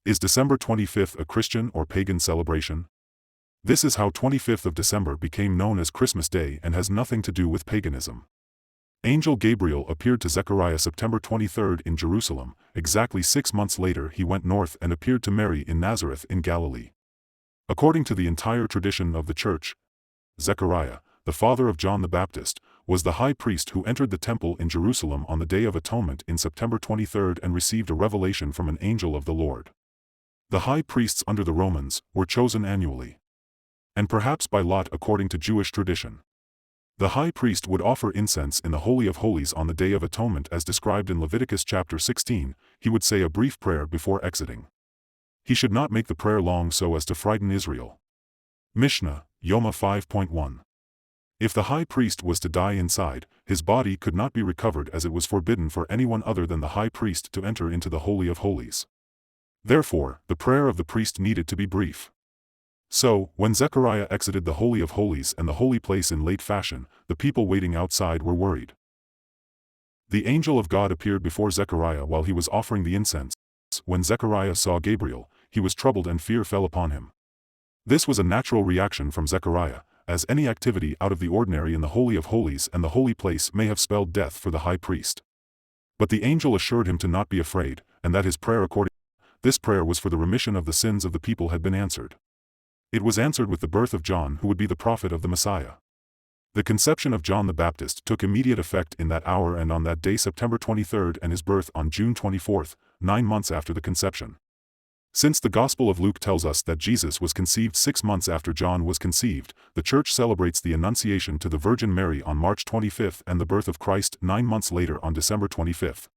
Is December 25th a Christian or pagan celebration? This is how 25th of December became known as Christmas Day and has nothing to do with paganism. Angel Gabriel appeared to Zechariah September 23 in Jerusalem. Exactly 6 months later he went north and appeared to Mary in Nazareth in Galilee. According to the entire tradition of the Church, Zechariah, the father of John the Baptist, was the high priest who entered the temple in Jerusalem on the Day of Atonement in September 23 and received a revelation from an angel of the Lord. The high priests under the Romans were chosen annually, and perhaps by lot according to Jewish tradition. The high priest would offer incense in the Holy of Holies on the Day of Atonement as described in Leviticus chapter 16. He would say a brief prayer before exiting. He should not make the prayer long so as to frighten Israel. Mishnah, Yoma 5.1. If the high priest was to die inside, his body could not be recovered as it was forbidden for anyone other than the high priest to enter into the Holy of Holies. Therefore, the prayer of the priest needed to be brief. So, when Zechariah exited the Holy of Holies and the holy place in late fashion, the people waiting outside were worried. The angel of God appeared before Zechariah while he was offering the incense. When Zechariah saw Gabriel, he was troubled and fear fell upon him. This was a natural reaction from Zechariah, as any activity out of the ordinary in the Holy of Holies and the holy place may have spelled death for the high priest. But the angel assured him to not be afraid, and that his prayer this prayer was for the remission of the sins of the people had been answered. It was answered with the birth of John who would be the prophet of the Messiah. The conception of John the Baptist took immediate effect in that hour and on that day September 23 and his birth on June 24, 9 months after the conception. Since the Gospel of Luke tells us that Jesus was conceived 6 months after John was conceived, the Church celebrates the Annunciation to the Virgin Mary on March 25 and the birth of Christ 9 months later on December 25.